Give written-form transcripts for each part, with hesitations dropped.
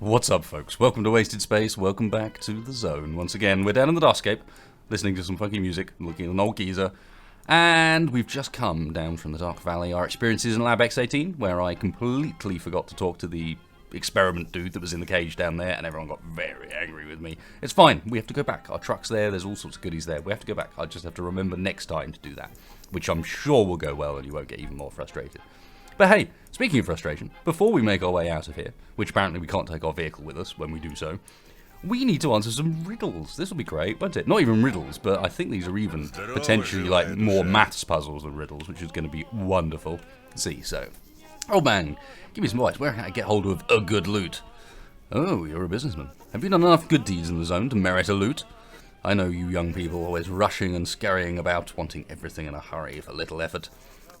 What's up, folks? Welcome to Wasted Space. Welcome back to the zone. Once again, we're down in the Darkscape, listening to some funky music, looking at an old geezer, and we've just come down from the Dark Valley. Our experiences in Lab X-18, where I completely forgot to talk to the experiment dude that was in the cage down there, and everyone got very angry with me. It's fine. We have to go back. Our truck's there. There's all sorts of goodies there. We have to go back. I just have to remember next time to do that, which I'm sure will go well, and you won't get even more frustrated. But hey, speaking of frustration, before we make our way out of here, which apparently we can't take our vehicle with us when we do so, we need to answer some riddles. This will be great, won't it? Not even riddles, but I think these are even potentially like more maths puzzles than riddles, which is going to be wonderful. See, so, old man, give me some advice. Where can I get hold of a good loot? Oh, you're a businessman. Have you done enough good deeds in the zone to merit a loot? I know you young people always rushing and scurrying about, wanting everything in a hurry for little effort.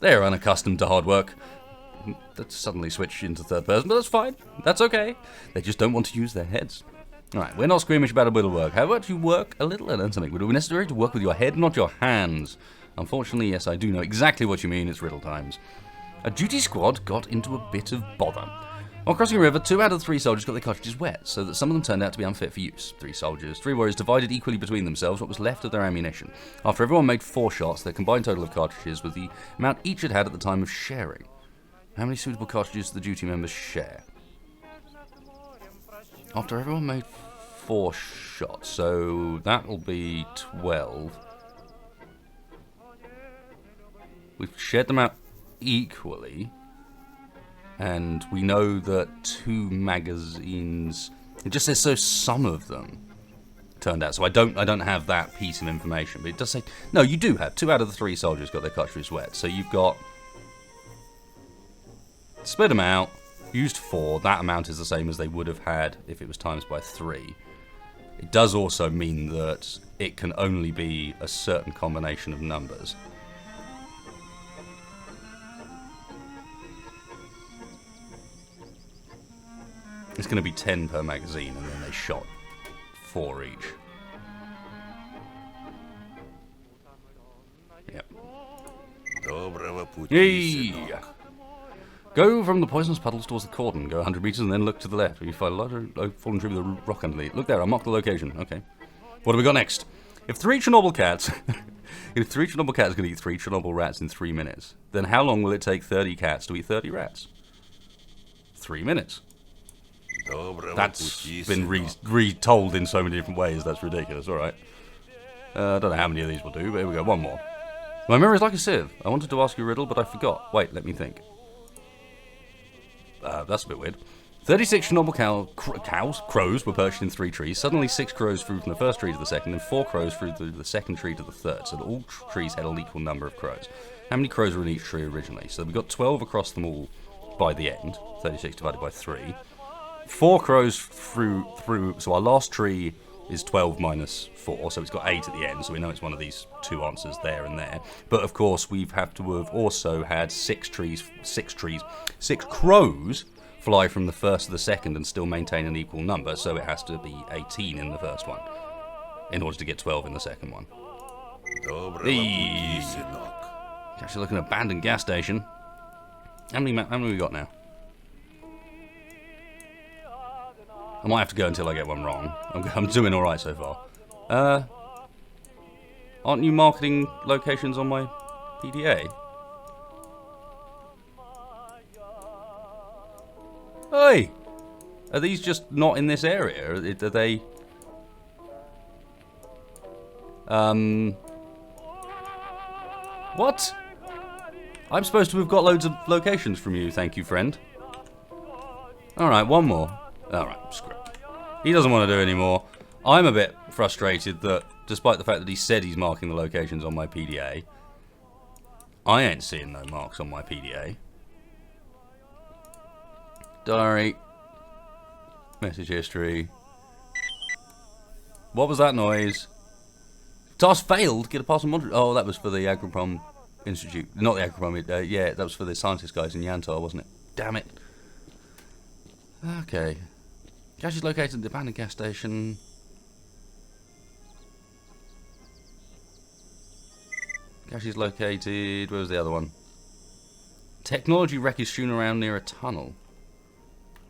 They're unaccustomed to hard work. That suddenly switched into third person, but that's fine. That's okay. They just don't want to use their heads. Alright, we're not squeamish about a bit of work. How about you work a little and learn something? Would it be necessary to work with your head, not your hands? Unfortunately, yes, I do know exactly what you mean. It's riddle times. A duty squad got into a bit of bother. While crossing a river, 2 out of the 3 soldiers got their cartridges wet, so that some of them turned out to be unfit for use. 3 soldiers, 3 warriors divided equally between themselves what was left of their ammunition. After everyone made 4 shots, their combined total of cartridges was the amount each had at the time of sharing. How many suitable cartridges do the duty members share? After everyone made 4 shots, so that'll be 12. We've shared them out equally, and we know that 2 magazines. It just says so some of them turned out. So I don't have that piece of information, but it does say no. You do have 2 out of the 3 soldiers got their cartridges wet, so you've got. Split them out, used 4, that amount is the same as they would have had if it was times by 3. It does also mean that it can only be a certain combination of numbers. It's going to be 10 per magazine, and then they shot 4 each. Yep. Yay! Go from the poisonous puddles towards the cordon. Go 100 meters and then look to the left. You find a large fallen tree with a rock underneath. Look there, I'll mark the location. Okay. What have we got next? If 3 Chernobyl cats... if 3 Chernobyl cats can eat 3 Chernobyl rats in 3 minutes, then how long will it take 30 cats to eat 30 rats? 3 minutes. That's been retold in so many different ways, that's ridiculous. Alright. I don't know how many of these will do, but here we go. One more. My memory's like a sieve. I wanted to ask you a riddle, but I forgot. Wait, let me think. That's a bit weird. 36 Chernobyl crows were perched in 3 trees. Suddenly 6 crows flew from the first tree to the second, and 4 crows flew through the second tree to the third, so that all trees had an equal number of crows. How many crows were in each tree originally? So we got 12 across them all by the end. 36 divided by 3. 4 crows through, so our last tree is 12 minus 4, so it's got 8 at the end, so we know it's one of these 2 answers there and there. But of course, we've have to have also had 6 crows fly from the first to the second and still maintain an equal number, so it has to be 18 in the first one in order to get 12 in the second one. Actually, like an abandoned gas station. How many we got now? I might have to go until I get one wrong. I'm doing alright so far. Aren't you marketing locations on my PDA? Hey! Are these just not in this area? Are they... What? I'm supposed to have got loads of locations from you, thank you, friend. Alright, one more. Alright, screw it. He doesn't want to do any more. I'm a bit frustrated that, despite the fact that he said he's marking the locations on my PDA, I ain't seeing no marks on my PDA. Diary. Message history. What was that noise? Task failed. Get a pass on Montreal. Oh, that was for the Agroprom Institute. Not the Agroprom. Yeah, that was for the scientist guys in Yantar, wasn't it? Damn it. Okay. Cache is located at the abandoned gas station. Cache is located... Where was the other one? Technology wreck is strewn around near a tunnel.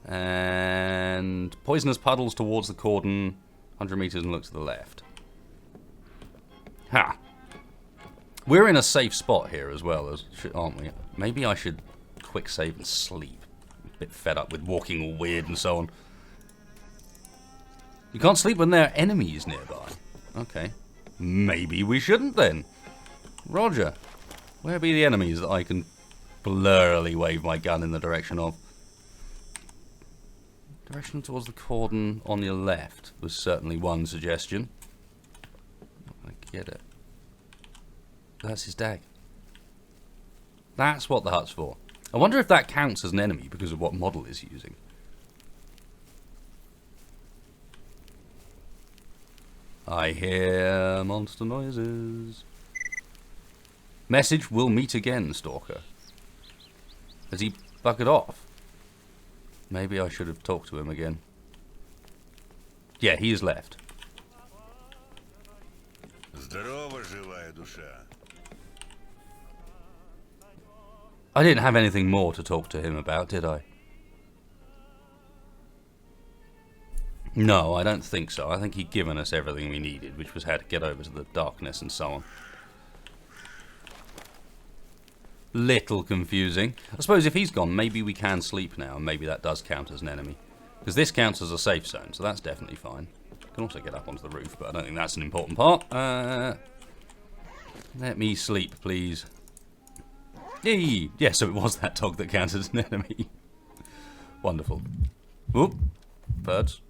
And poisonous puddles towards the cordon. 100 meters and look to the left. Ha! We're in a safe spot here as well, aren't we? Maybe I should quick save and sleep. A bit fed up with walking all weird and so on. You can't sleep when there are enemies nearby. Okay. Maybe we shouldn't then. Roger. Where be the enemies that I can blurrily wave my gun in the direction of? Direction towards the cordon on your left was certainly one suggestion. I get it. That's his dag. That's what the hut's for. I wonder if that counts as an enemy because of what model he's using. I hear monster noises. Message, we'll meet again, Stalker. Has he buggered off? Maybe I should have talked to him again. Yeah, he is left. Здорово, живая душа. I didn't have anything more to talk to him about, did I? No, I don't think so. I think he'd given us everything we needed, which was how to get over to the darkness and so on. Little confusing. I suppose if he's gone, maybe we can sleep now, and maybe that does count as an enemy. Because this counts as a safe zone, so that's definitely fine. I can also get up onto the roof, but I don't think that's an important part. Let me sleep, please. Yay! Yeah, so it was that dog that counted as an enemy. Wonderful. Whoop. Birds.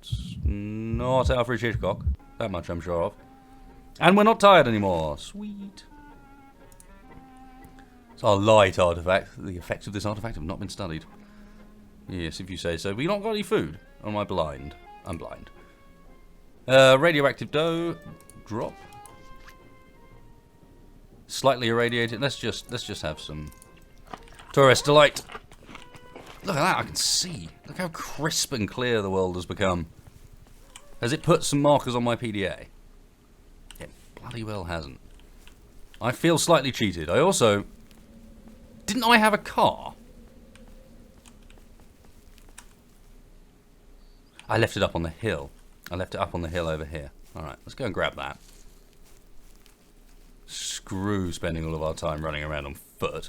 It's not Alfred Hitchcock. That much I'm sure of. And we're not tired anymore. Sweet. It's our light artifact. The effects of this artifact have not been studied. Yes, if you say so. But you not got any food? Or am I blind? I'm blind. Radioactive dough. Drop. Slightly irradiated. Let's just have some tourist delight. Look at that, I can see. Look how crisp and clear the world has become. Has it put some markers on my PDA? It bloody well hasn't. I feel slightly cheated. I also... Didn't I have a car? I left it up on the hill. I left it up on the hill over here. Alright, let's go and grab that. Screw spending all of our time running around on foot.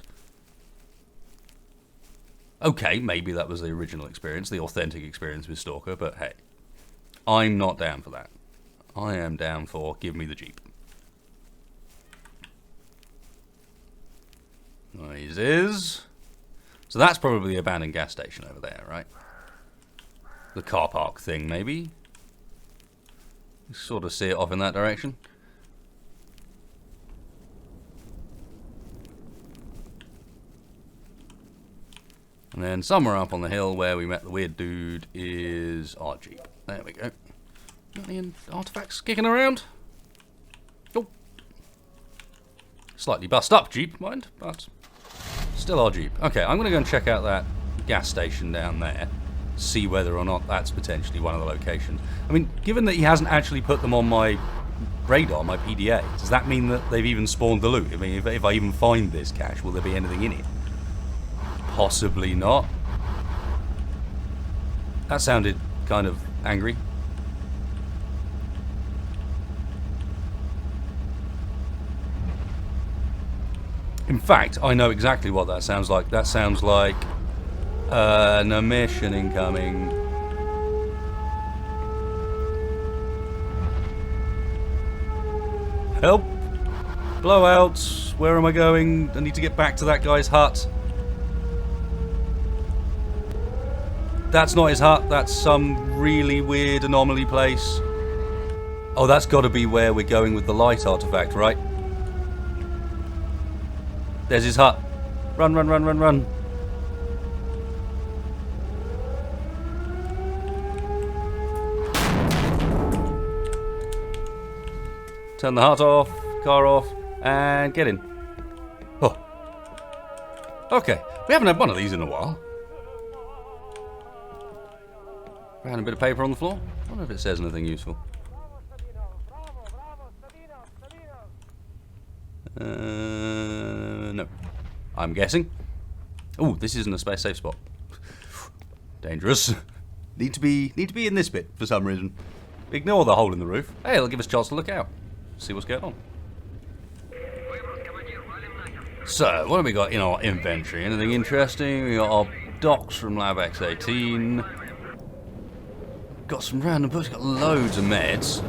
Okay, maybe that was the original experience, the authentic experience with Stalker, but hey, I'm not down for that. I am down for give me the Jeep. Noises. So that's probably the abandoned gas station over there, right? The car park thing, maybe? You sort of see it off in that direction. And then somewhere up on the hill where we met the weird dude is our Jeep. There we go. Got any artifacts kicking around? Oh. Slightly bust up Jeep, mind, but still our Jeep. Okay, I'm going to go and check out that gas station down there. See whether or not that's potentially one of the locations. I mean, given that he hasn't actually put them on my radar, my PDA, does that mean that they've even spawned the loot? I mean, if I even find this cache, will there be anything in it? Possibly not. That sounded kind of angry. In fact, I know exactly what that sounds like. That sounds like an emission incoming. Help! Blowouts! Where am I going? I need to get back to that guy's hut. That's not his hut, that's some really weird anomaly place. Oh, that's got to be where we're going with the light artifact, right? There's his hut. Run, run, run, run, run. Turn the hut off, car off, and get in. Oh. Okay, we haven't had one of these in a while. Found a bit of paper on the floor. I wonder if it says anything useful. No. I'm guessing. Oh, this isn't a space safe spot. Dangerous. Need to be in this bit for some reason. Ignore the hole in the roof. Hey, it'll give us a chance to look out. See what's going on. So, what have we got in our inventory? Anything interesting? We got our docs from Lab X18. Got some random books. Got loads of meds.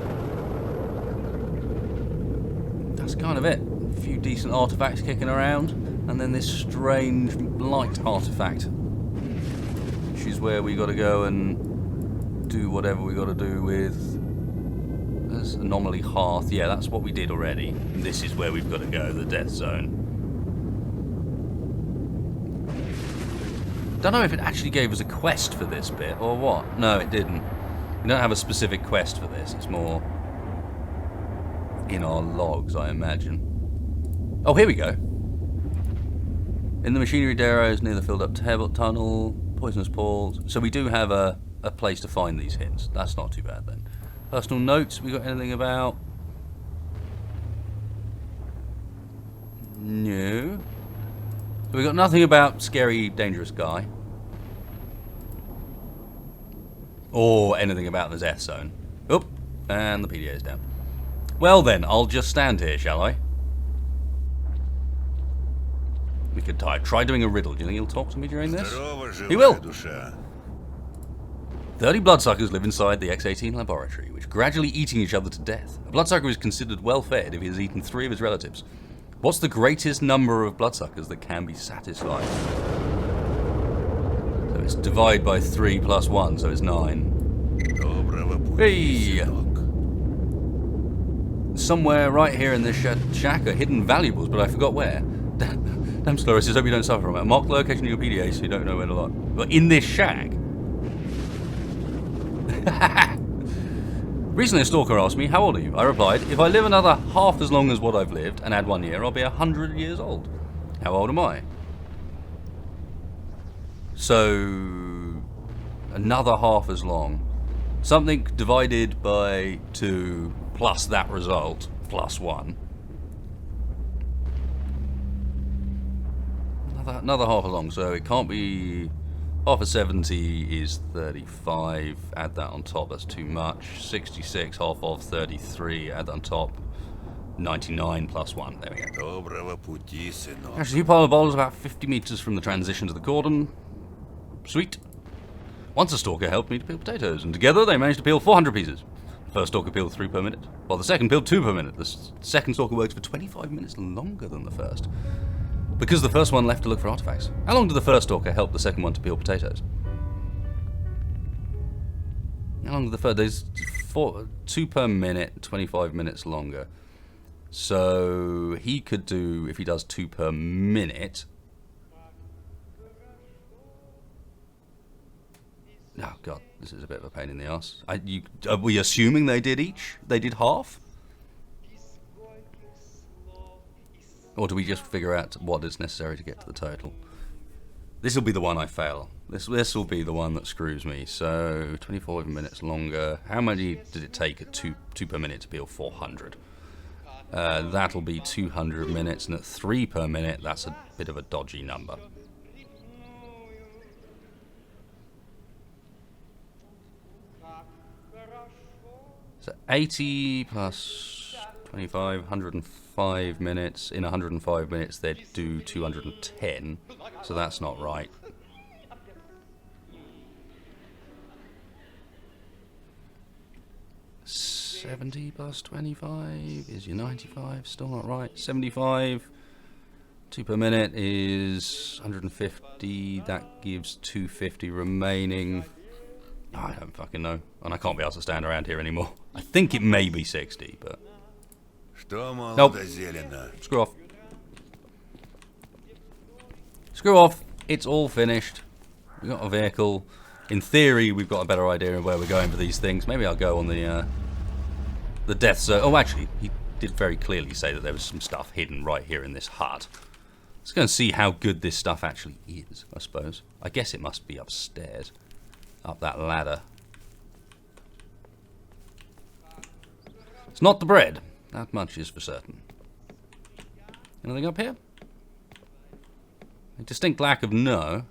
That's kind of it. A few decent artifacts kicking around. And then this strange light artifact. Which is where we got to go and do whatever we got to do with... There's Anomaly Hearth. Yeah, that's what we did already. And this is where we've got to go, the Death Zone. Don't know if it actually gave us a quest for this bit or what. No, it didn't. We don't have a specific quest for this. It's more in our logs, I imagine. Oh, here we go. In the machinery depots near the filled-up tunnel, poisonous pools. So we do have a place to find these hints. That's not too bad then. Personal notes. We got anything about? No. We got nothing about scary, dangerous guy. Or anything about the Death Zone. Oop, and the PDA is down. Well then, I'll just stand here, shall I? We could try doing a riddle. Do you think he'll talk to me during this? He will! 30 bloodsuckers live inside the X18 laboratory, which are gradually eating each other to death. A bloodsucker is considered well-fed if he has eaten 3 of his relatives. What's the greatest number of bloodsuckers that can be satisfied? So it's divide by 3 plus 1, so it's 9. Hey! Somewhere right here in this shack are hidden valuables, but I forgot where. Damn, Slurus, I hope you don't suffer from it. Mark the location of your PDA so you don't know where to look. But in this shack? Recently a stalker asked me, how old are you? I replied, if I live another half as long as what I've lived and add 1 year, I'll be 100 years old. How old am I? So, another half as long. Something divided by 2 plus that result plus 1. Another half as long, so it can't be... Half of 70 is 35, add that on top, that's too much. 66, half of 33, add that on top. 99 plus 1, there we go. Actually, 2 pile of bowls about 50 meters from the transition to the cordon. Sweet. Once a stalker helped me to peel potatoes, and together they managed to peel 400 pieces. The first stalker peeled 3 per minute, while the second peeled 2 per minute. The second stalker worked for 25 minutes longer than the first. Because the first one left to look for artifacts. How long did the first stalker help the second one to peel potatoes? How long did the first? There's 2 per minute, 25 minutes longer. So he could do, if he does 2 per minute. Oh god, this is a bit of a pain in the ass. Are we assuming they did each? They did half? Or do we just figure out what is necessary to get to the total? This will be the one I fail. This will be the one that screws me. So 24 minutes longer. How many did it take at 2 per minute to peel 400? That'll be 200 minutes, and at 3 per minute, that's a bit of a dodgy number. So 80 plus 25, 105 minutes. In 105 minutes, they'd do 210. So that's not right. $70 plus 25 is your 95. Still not right. 75. 2 per minute is 150. That gives 250 remaining. I don't fucking know. And I can't be able to stand around here anymore. I think it may be 60, but... Nope. Screw off. Screw off. It's all finished. We've got a vehicle. In theory, we've got a better idea of where we're going for these things. Maybe I'll go on the death zone. Oh, actually, he did very clearly say that there was some stuff hidden right here in this hut. Let's go and see how good this stuff actually is, I suppose. I guess it must be upstairs. Up that ladder. It's not the bread. That much is for certain. Anything up here? distinct lack of no.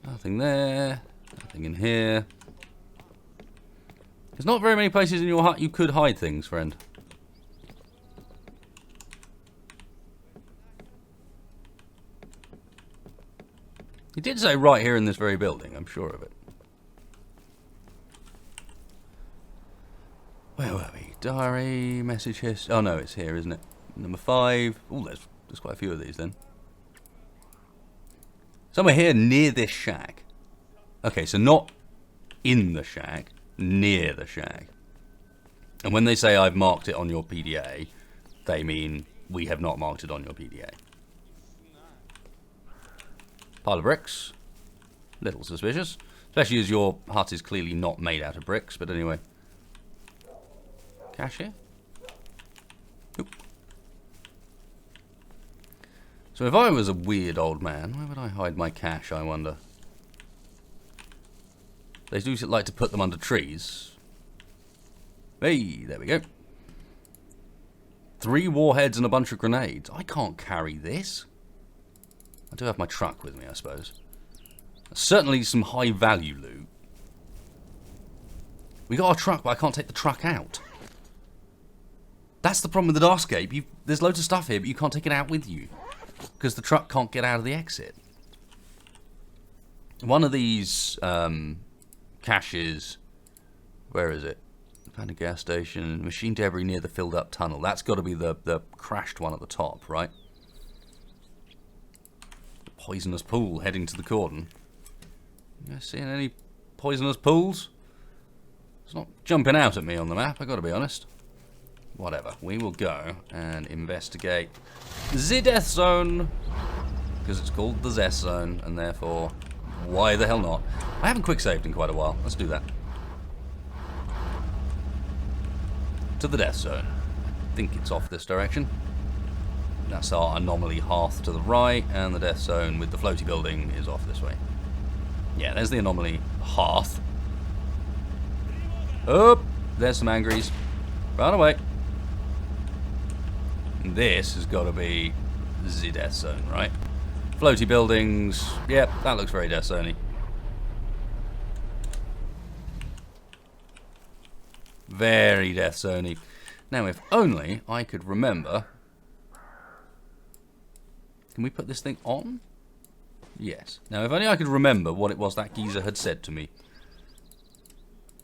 Nothing there. Nothing in here. There's not very many places in your hut you could hide things, friend. He did say right here in this very building, I'm sure of it. Where were we? Diary, message history. Oh no, it's here, isn't it? Number 5. Oh, there's quite a few of these then. Somewhere here near this shack. Okay, so not in the shack, near the shack. And when they say I've marked it on your PDA, they mean we have not marked it on your PDA. Pile of bricks. Little suspicious. Especially as your hut is clearly not made out of bricks, but anyway. Cash here? Nope. So if I was a weird old man, where would I hide my cash, I wonder? They do like to put them under trees. Hey, there we go. 3 warheads and a bunch of grenades. I can't carry this. I do have my truck with me, I suppose. Certainly some high value loot. We got our truck, but I can't take the truck out. That's the problem with the Darkscape. There's loads of stuff here, but you can't take it out with you. Because the truck can't get out of the exit. One of these caches... Where is it? Found a gas station. Machine debris near the filled up tunnel. That's got to be the crashed one at the top, right? Poisonous pool heading to the cordon. You guys seeing any poisonous pools? It's not jumping out at me on the map, I gotta be honest. Whatever, we will go and investigate the death zone. Because it's called the death zone, and therefore, why the hell not? I haven't quick saved in quite a while, let's do that. To the death zone. I think it's off this direction. That's our anomaly hearth to the right, and the death zone with the floaty building is off this way. Yeah, there's the anomaly hearth. Oh, there's some angries. Run away. And this has got to be the death zone, right? Floaty buildings. Yep, that looks very death zone-y. Very death zone-y. Now, if only I could remember... Can we put this thing on? Yes. Now, if only I could remember what it was that geezer had said to me.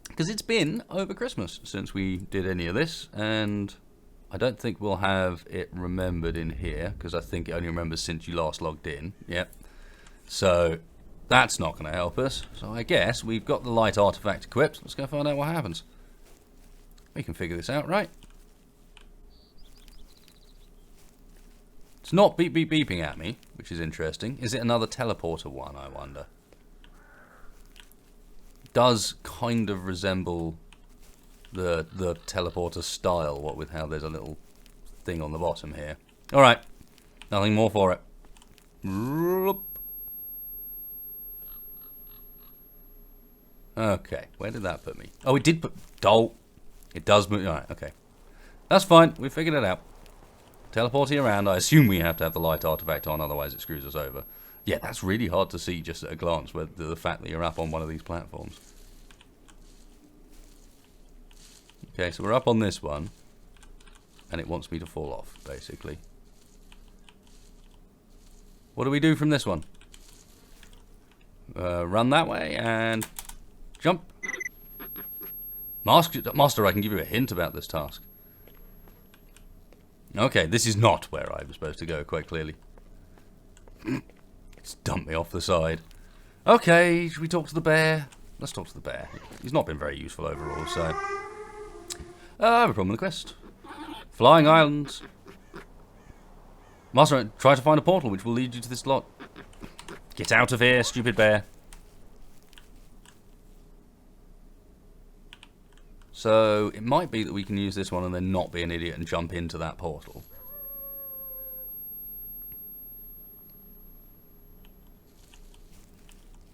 Because it's been over Christmas since we did any of this, and I don't think we'll have it remembered in here, because I think it only remembers since you last logged in. Yep. So, that's not going to help us. So I guess we've got the light artifact equipped. Let's go find out what happens. We can figure this out, right? It's not beep beep beeping at me, which is interesting. Is it another teleporter one, I wonder? Does kind of resemble the teleporter style, what with how there's a little thing on the bottom here. Alright, nothing more for it. Okay, where did that put me? Oh, it did put... It does move... Alright, okay. That's fine, we figured it out. Teleporting around, I assume we have to have the light artifact on, otherwise it screws us over. Yeah, that's really hard to see just at a glance, with the fact that you're up on one of these platforms. Okay, so we're up on this one, and it wants me to fall off, basically. What do we do from this one? Run that way, and jump. Master, I can give you a hint about this task. Okay, this is not where I was supposed to go, quite clearly. It's dumped me off the side. Okay, should we talk to the bear? Let's talk to the bear. He's not been very useful overall, so... I have a problem with the quest. Flying islands. Master, try to find a portal which will lead you to this lot. Get out of here, stupid bear. So, it might be that we can use this one and then not be an idiot and jump into that portal.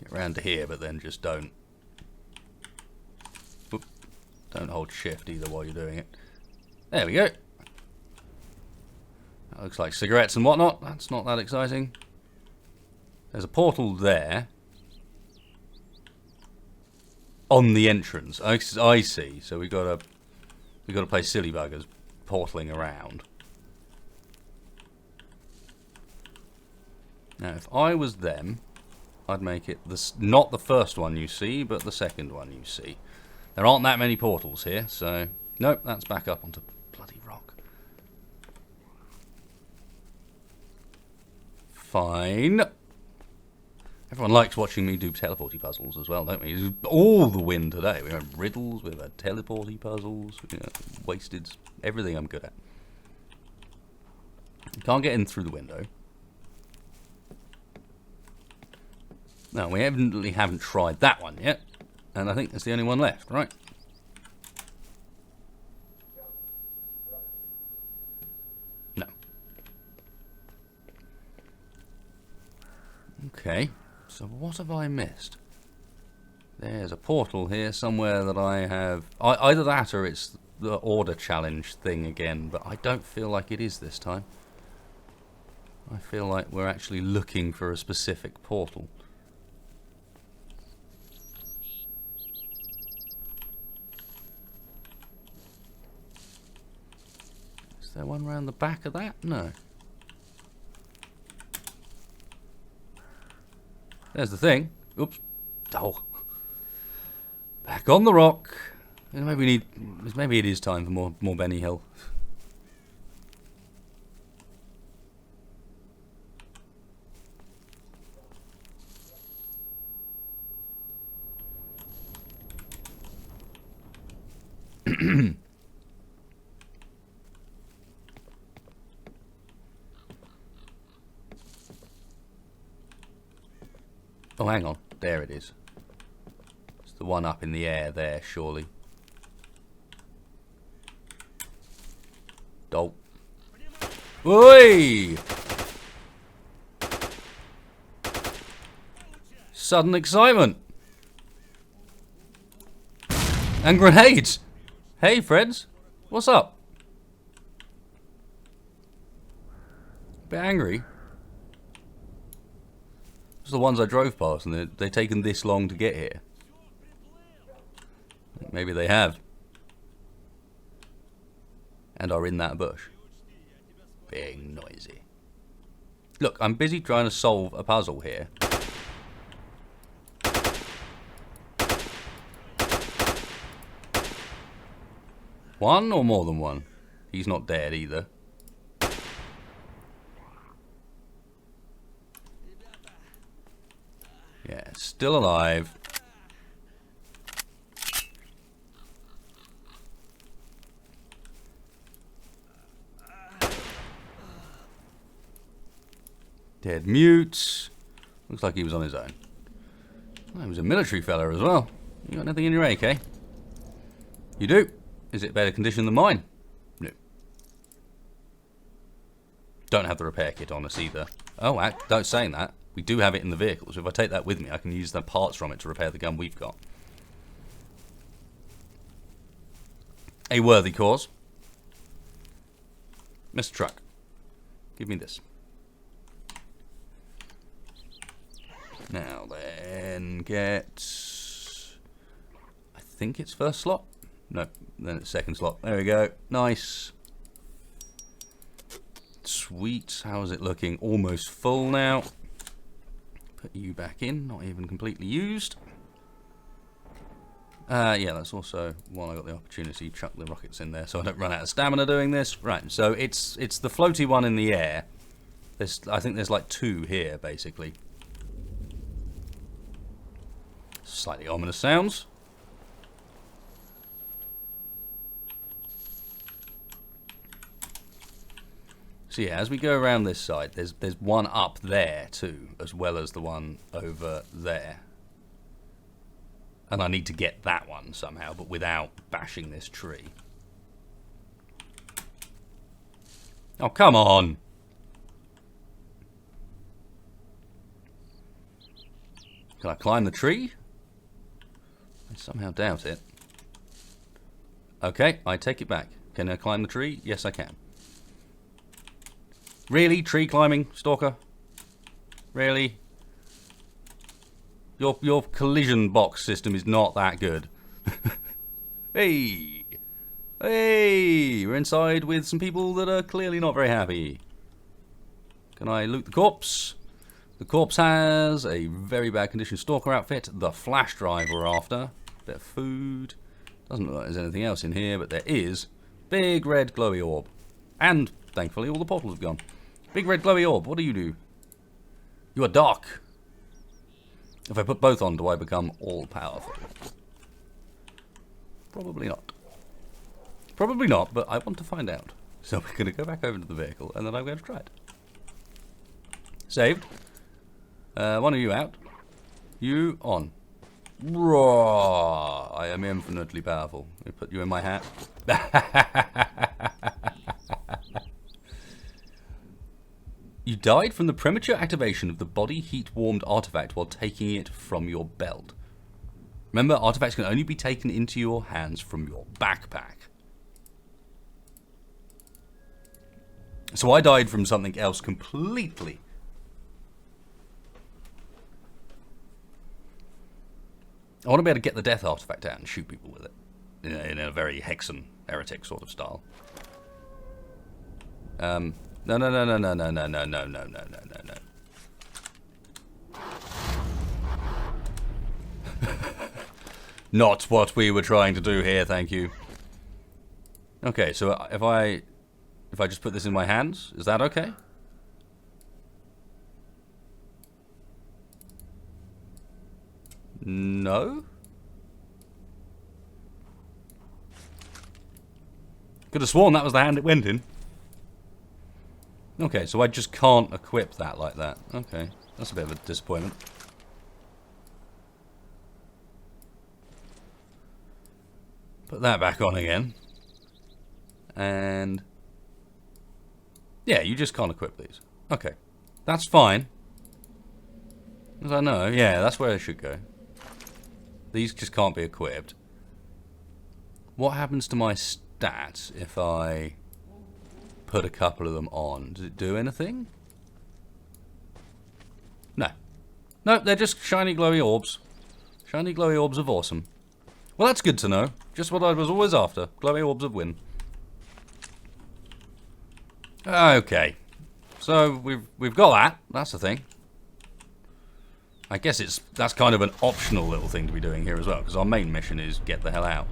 Get round to here, but then just don't. Whoop. Don't hold shift either while you're doing it. There we go. That looks like cigarettes and whatnot. That's not that exciting. There's a portal there. On the entrance. I see. So we gotta play silly buggers portaling around. Now if I was them, I'd make it not the first one you see, but the second one you see. There aren't that many portals here, so nope, that's back up onto bloody rock. Fine. Everyone likes watching me do teleporty puzzles as well, don't we? All the win today. We have riddles, we've had teleporty puzzles, wasted, everything I'm good at. You can't get in through the window. No, we evidently haven't tried that one yet. And I think that's the only one left, right? No. Okay. So what have I missed? There's a portal here somewhere that I have... Either that or it's the order challenge thing again, but I don't feel like it is this time. I feel like we're actually looking for a specific portal. Is there one round the back of that? No. There's the thing. Oops. Oh. Back on the rock. Maybe it is time for more Benny Hill. Oh, hang on. There it is. It's the one up in the air there, surely. Dope. Oi! Sudden excitement. And grenades. Hey, friends. What's up? Bit angry. The ones I drove past, and they've taken this long to get here. Maybe they have. And are in that bush. Being noisy. Look, I'm busy trying to solve a puzzle here. One or more than one? He's not dead either. Yeah, still alive. Dead mute. Looks like he was on his own. Oh, he was a military fella as well. You got nothing in your AK? You do. Is it better condition than mine? No. Don't have the repair kit on us either. Oh, don't saying that. We do have it in the vehicle, so if I take that with me, I can use the parts from it to repair the gun we've got. A worthy cause. Mr. Truck, give me this. Now then, get... I think it's first slot? No, then it's second slot. There we go. Nice. Sweet. How is it looking? Almost full now. Put you back in, not even completely used. Yeah, that's also while I got the opportunity, chuck the rockets in there so I don't run out of stamina doing this. Right, so it's the floaty one in the air. I think there's like two here, basically. Slightly ominous sounds. So yeah, as we go around this side, there's one up there too, as well as the one over there. And I need to get that one somehow, but without bashing this tree. Oh, come on! Can I climb the tree? I somehow doubt it. Okay, I take it back. Can I climb the tree? Yes, I can. Really? Tree climbing, Stalker? Really? Your collision box system is not that good. Hey! Hey! We're inside with some people that are clearly not very happy. Can I loot the corpse? The corpse has a very bad condition stalker outfit, the flash drive we're after, bit of food. Doesn't look like there's anything else in here, but there is. Big red glowy orb. And, thankfully, all the portals have gone. Big red glowy orb, what do you do? You are dark. If I put both on, do I become all-powerful? Probably not. Probably not, but I want to find out. So we're going to go back over to the vehicle, and then I'm going to try it. Saved. One of you out. You on. Raw. I am infinitely powerful. Let me put you in my hat. You died from the premature activation of the body heat warmed artifact while taking it from your belt. Remember, artifacts can only be taken into your hands from your backpack. So I died from something else completely. I want to be able to get the death artifact out and shoot people with it. In a very Hexen heretic sort of style. No. Not what we were trying to do here, thank you. Okay, so if I just put this in my hands, is that okay? No? Could have sworn that was the hand it went in. Okay, so I just can't equip that like that. Okay, that's a bit of a disappointment. Put that back on again. And... yeah, you just can't equip these. Okay, that's fine. As I know, yeah, that's where I should go. These just can't be equipped. What happens to my stats if I put a couple of them on? Does it do anything? No. No, they're just shiny glowy orbs. Shiny glowy orbs of awesome. Well, that's good to know. Just what I was always after. Glowy orbs of win. Okay. So we've got that. That's the thing. I guess that's kind of an optional little thing to be doing here as well, because our main mission is get the hell out.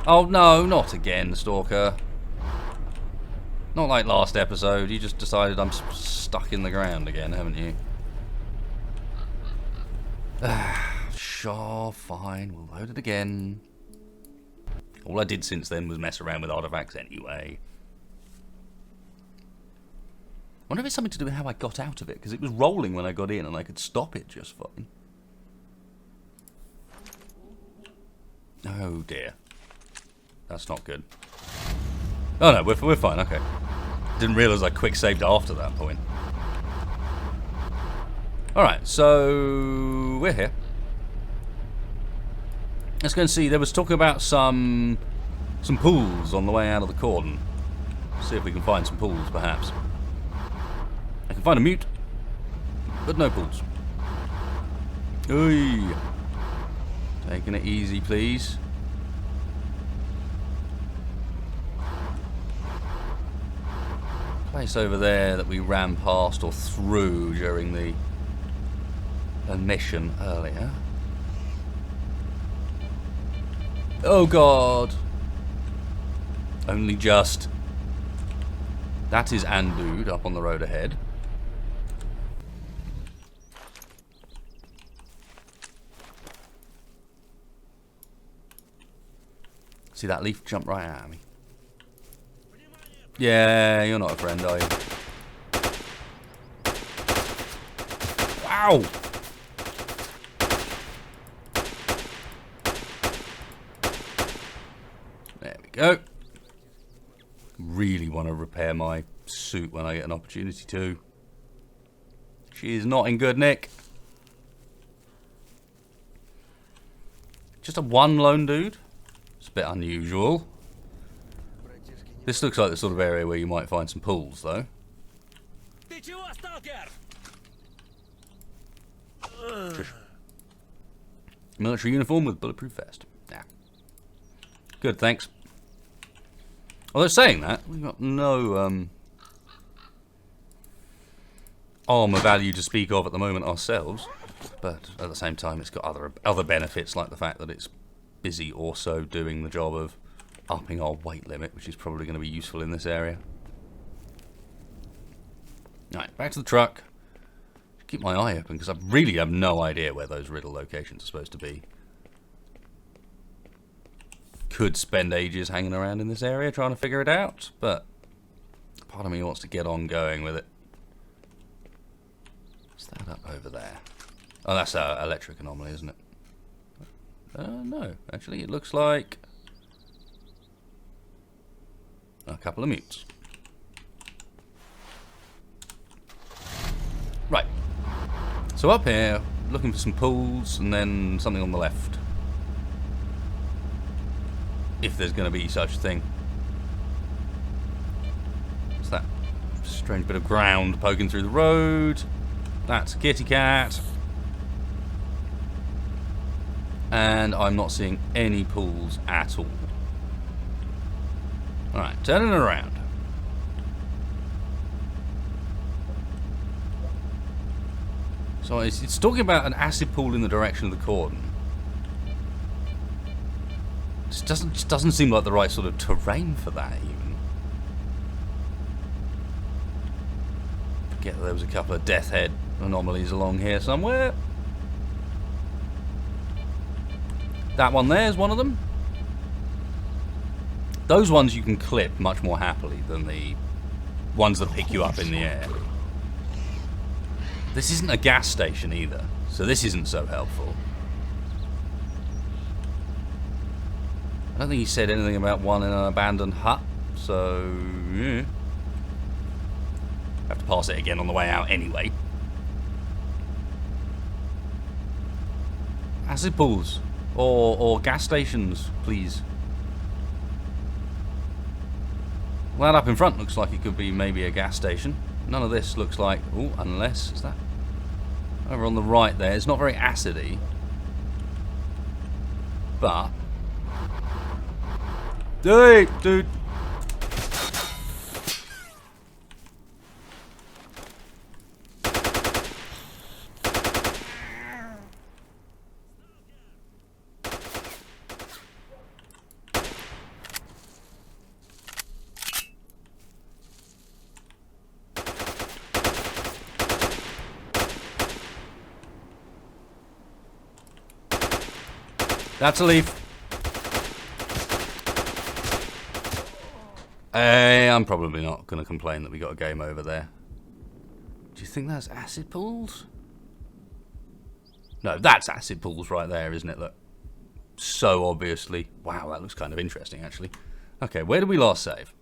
Oh no, not again, Stalker. Not like last episode. You just decided I'm stuck in the ground again, haven't you? Sure, fine. We'll load it again. All I did since then was mess around with artifacts anyway. I wonder if it's something to do with how I got out of it, because it was rolling when I got in and I could stop it just fine. Oh dear. That's not good. Oh no, we're fine, okay. Didn't realise I quick saved after that point. Alright, so we're here. Let's go and see. There was talk about some pools on the way out of the cordon. See if we can find some pools, perhaps. I can find a mute, but no pools. Oy. Taking it easy, please. Place over there that we ran past or through during the mission earlier. Oh god. Only just. That is Andude up on the road ahead. See that leaf jump right at me. Yeah, you're not a friend, are you? Wow! There we go. Really want to repair my suit when I get an opportunity to. She is not in good nick. Just a one lone dude? It's a bit unusual. This looks like the sort of area where you might find some pools, though. Military uniform with bulletproof vest. Yeah. Good, thanks. Although saying that, we've got no armor value to speak of at the moment ourselves. But at the same time, it's got other benefits, like the fact that it's busy also doing the job of upping our weight limit, which is probably going to be useful in this area. Alright, back to the truck. Keep my eye open, because I really have no idea where those riddle locations are supposed to be. Could spend ages hanging around in this area trying to figure it out, but part of me wants to get on going with it. What's that up over there? Oh, that's an electric anomaly, isn't it? No, actually, it looks like a couple of mutes. Right. So up here, looking for some pools, and then something on the left. If there's going to be such a thing. What's that strange bit of ground poking through the road? That's a kitty cat. And I'm not seeing any pools at all. Alright, turning it around. So it's talking about an acid pool in the direction of the cordon. Just doesn't seem like the right sort of terrain for that, even. Forget that there was a couple of death head anomalies along here somewhere. That one there is one of them. Those ones you can clip much more happily than the ones that pick you up in the air. This isn't a gas station either, so this isn't so helpful. I don't think he said anything about one in an abandoned hut, so yeah. Have to pass it again on the way out anyway. Acid pools or gas stations, please. Well, that up in front looks like it could be maybe a gas station. None of this looks like... Oh, unless... Is that... Over on the right there. It's not very acidy. But... Hey, dude! That's a leaf. I'm probably not going to complain that we got a game over there. Do you think that's acid pools? No, that's acid pools right there, isn't it? Look. So obviously. Wow, that looks kind of interesting, actually. Okay, where did we last save?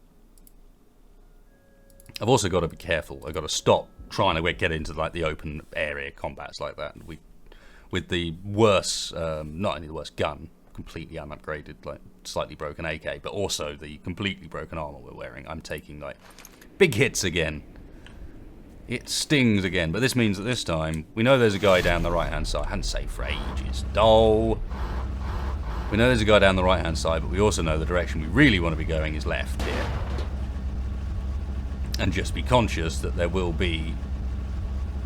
I've also got to be careful. I've got to stop trying to get into like the open area combats like that. With the worse, not only the worst gun, completely unupgraded, like slightly broken AK, but also the completely broken armor we're wearing, I'm taking like big hits again. It stings again, but this means that this time we know there's a guy down the right hand side. I hadn't saved for ages. We know there's a guy down the right hand side, but we also know the direction we really want to be going is left here. And just be conscious that there will be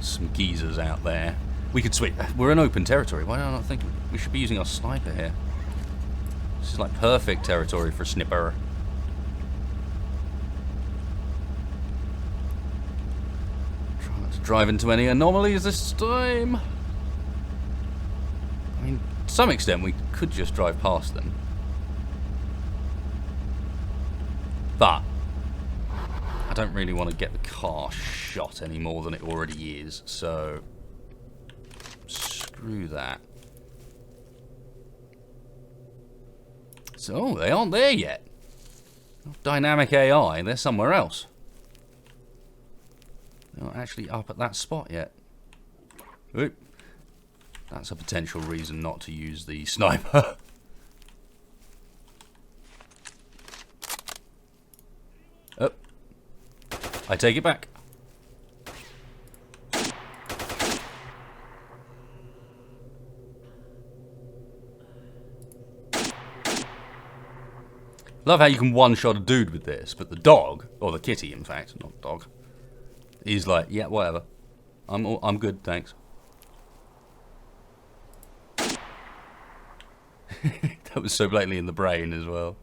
some geezers out there. We could switch. We're in open territory. Why do I not think we should be using our sniper here? This is like perfect territory for snipper. Try not to drive into any anomalies this time. I mean, to some extent we could just drive past them. But I don't really want to get the car shot any more than it already is, so screw that. So, they aren't there yet. Dynamic AI, they're somewhere else. They're not actually up at that spot yet. Oop. That's a potential reason not to use the sniper. Oh. I take it back. Love how you can one-shot a dude with this, but the dog, or the kitty, in fact, not dog, is like, yeah, whatever. I'm good, thanks. That was so blatantly in the brain as well.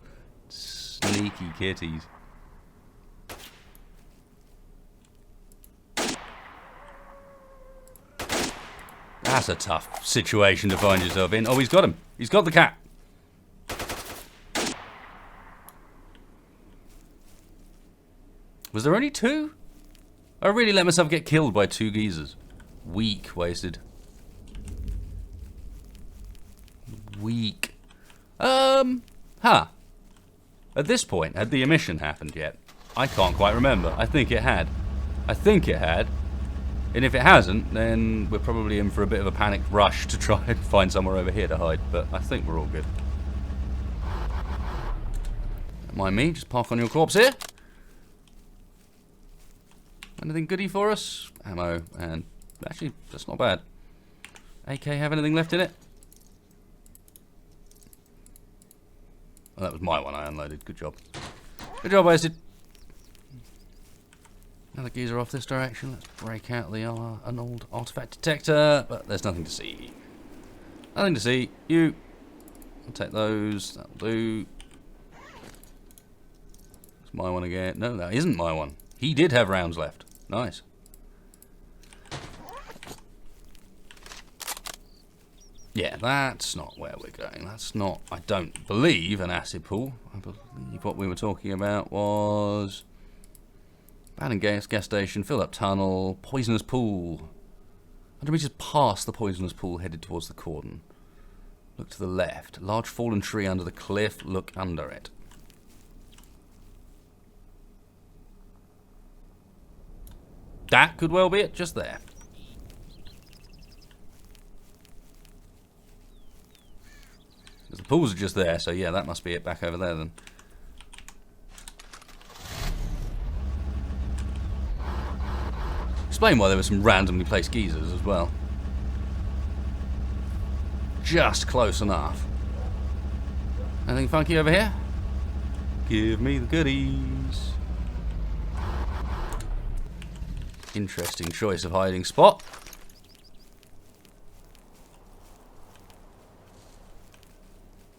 Sneaky kitties. That's a tough situation to find yourself in. Oh, he's got him. He's got the cat. Was there only two? I really let myself get killed by two geezers. Weak, wasted. Weak. Huh. At this point, had the emission happened yet? I can't quite remember. I think it had. I think it had. And if it hasn't, then we're probably in for a bit of a panicked rush to try and find somewhere over here to hide. But I think we're all good. Don't mind me, just park on your corpse here. Anything goody for us? Ammo, and actually, that's not bad. AK have anything left in it? Oh, that was my one I unloaded. Good job. Good job, wasted. Another geezer off this direction. Let's break out the an old artifact detector, but there's nothing to see. Nothing to see. You. I'll take those. That'll do. It's my one again. No, that isn't my one. He did have rounds left. Nice. Yeah, that's not where we're going. That's not, I don't believe, an acid pool. I believe what we were talking about was abandoned gas station, filled up tunnel, poisonous pool. 100 meters past the poisonous pool, headed towards the cordon. Look to the left. Large fallen tree under the cliff. Look under it. That could well be it, just there. The pools are just there, so yeah, that must be it back over there then. Explain why there were some randomly placed geezers as well. Just close enough. Anything funky over here? Give me the goodies. Interesting choice of hiding spot.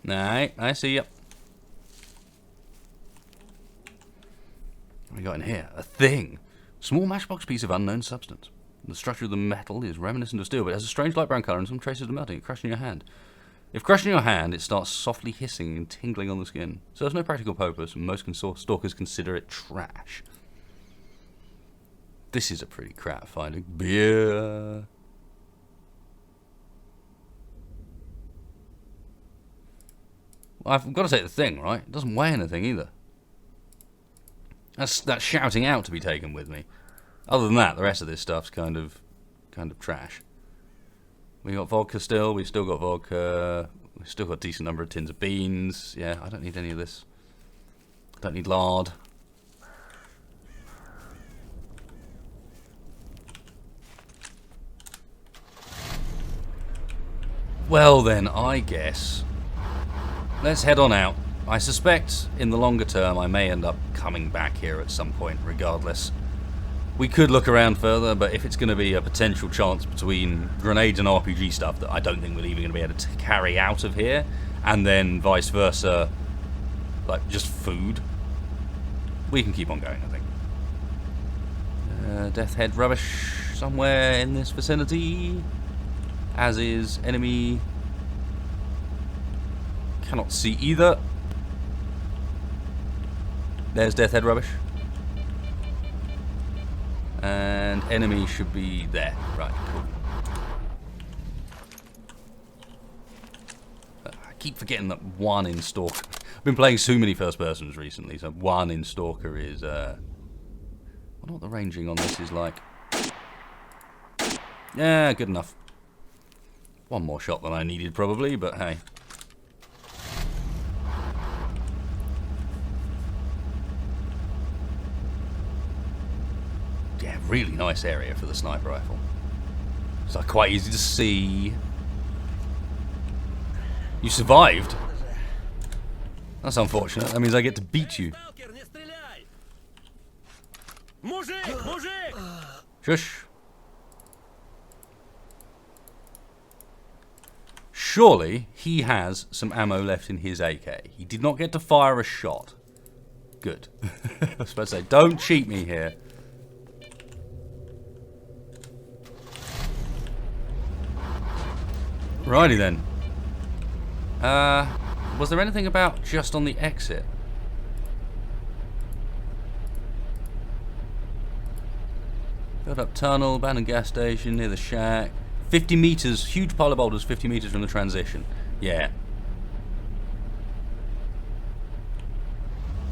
Nah, I see you. What we got in here? A thing. Small matchbox piece of unknown substance. The structure of the metal is reminiscent of steel, but it has a strange light brown colour and some traces of melting. It crushed in your hand. If crushed in your hand, it starts softly hissing and tingling on the skin. So there's no practical purpose, and most stalkers consider it trash. This is a pretty crap finding. Beer. Well, I've got to take the thing, right? It doesn't weigh anything either. That's shouting out to be taken with me. Other than that, the rest of this stuff's kind of trash. We got vodka still. We've still got vodka. We've still got a decent number of tins of beans. Yeah, I don't need any of this. I don't need lard. Well then, I guess let's head on out. I suspect in the longer term I may end up coming back here at some point regardless. We could look around further, but if it's going to be a potential chance between grenades and RPG stuff that I don't think we're even going to be able to carry out of here, and then vice versa, like just food, we can keep on going, I think. Death head rubbish somewhere in this vicinity, as is enemy. Cannot see either. There's death head rubbish. And enemy should be there. Right, cool. I keep forgetting that one in Stalker. I've been playing so many first persons recently, so one in Stalker is I wonder what the ranging on this is like. Yeah, good enough. One more shot than I needed probably, but hey. Yeah, really nice area for the sniper rifle. It's like quite easy to see. You survived? That's unfortunate. That means I get to beat you. Shush. Surely he has some ammo left in his AK. He did not get to fire a shot. Good. I was supposed to say, don't cheat me here. Righty then. Was there anything about just on the exit? Build up tunnel, abandoned gas station near the shack. 50 meters, huge pile of boulders 50 meters from the transition. Yeah.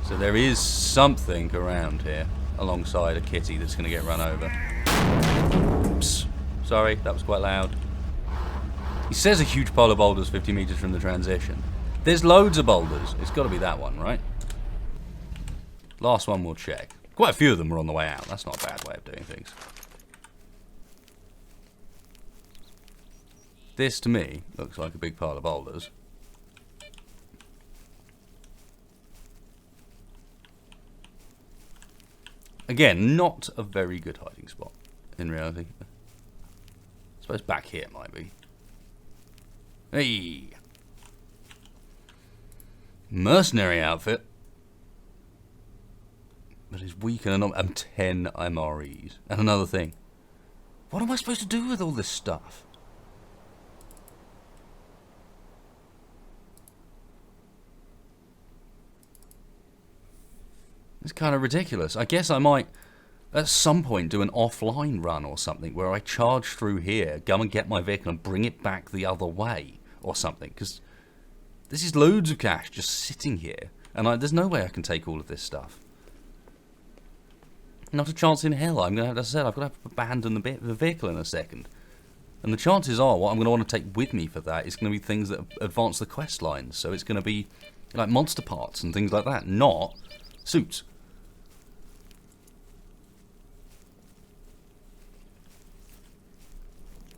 So there is something around here alongside a kitty that's going to get run over. Oops. Sorry, that was quite loud. He says a huge pile of boulders 50 meters from the transition. There's loads of boulders. It's got to be that one, right? Last one we'll check. Quite a few of them were on the way out. That's not a bad way of doing things. This, to me, looks like a big pile of boulders. Again, not a very good hiding spot, in reality. I suppose back here might be. Hey! Mercenary outfit. But it's weak and 10 MREs. And another thing. What am I supposed to do with all this stuff? It's kind of ridiculous. I guess I might, at some point, do an offline run or something where I charge through here, go and get my vehicle and bring it back the other way or something. Because this is loads of cash just sitting here. And there's no way I can take all of this stuff. Not a chance in hell. I'm going to have, as I said, I've got to have to abandon the vehicle in a second. And the chances are what I'm going to want to take with me for that is going to be things that advance the quest lines. So it's going to be like monster parts and things like that, not suits.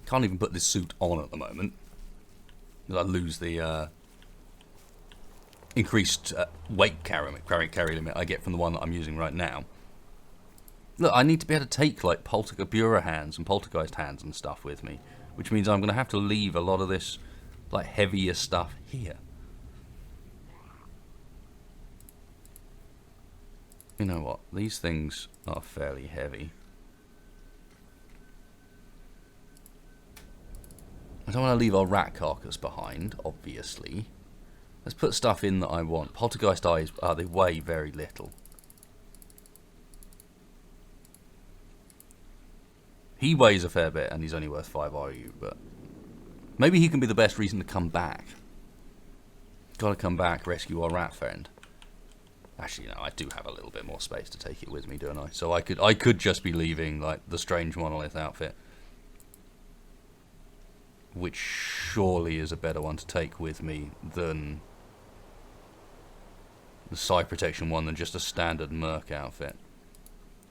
Can't even put this suit on at the moment. I lose the increased weight carry limit I get from the one that I'm using right now. Look, I need to be able to take like Bureau hands and poltergeist hands and stuff with me, which means I'm going to have to leave a lot of this like heavier stuff here. You know what? These things are fairly heavy. I don't want to leave our rat carcass behind, obviously. Let's put stuff in that I want. Poltergeist eyes, they weigh very little. He weighs a fair bit and he's only worth 5 RU, but maybe he can be the best reason to come back. Gotta come back, rescue our rat friend. Actually, no, I do have a little bit more space to take it with me, don't I? So I could just be leaving like the strange monolith outfit, which surely is a better one to take with me than the side protection one than just a standard Merc outfit.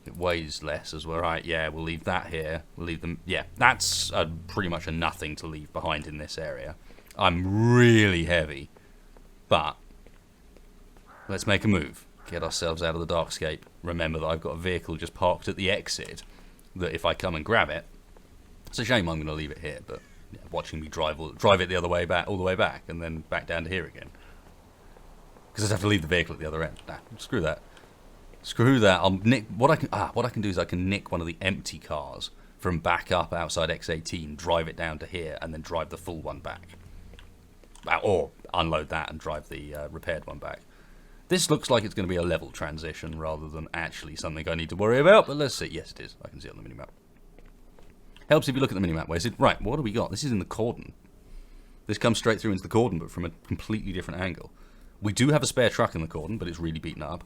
It weighs less as well. Right, yeah, we'll leave that here. We'll leave them. Yeah, that's pretty much a nothing to leave behind in this area. I'm really heavy. But let's make a move. Get ourselves out of the Darkscape. Remember that I've got a vehicle just parked at the exit that if I come and grab it, it's a shame I'm going to leave it here, but yeah, watching me drive it the other way back, all the way back, and then back down to here again. Because I'd have to leave the vehicle at the other end. Nah, screw that. Screw that. I'll nick what I can do is I can nick one of the empty cars from back up outside X18, drive it down to here, and then drive the full one back. Or unload that and drive the repaired one back. This looks like it's going to be a level transition rather than actually something I need to worry about, but let's see. Yes, it is. I can see it on the minimap. Helps if you look at the minimap. Where is it? Right, what do we got? This is in the cordon. This comes straight through into the cordon, but from a completely different angle. We do have a spare truck in the cordon, but it's really beaten up.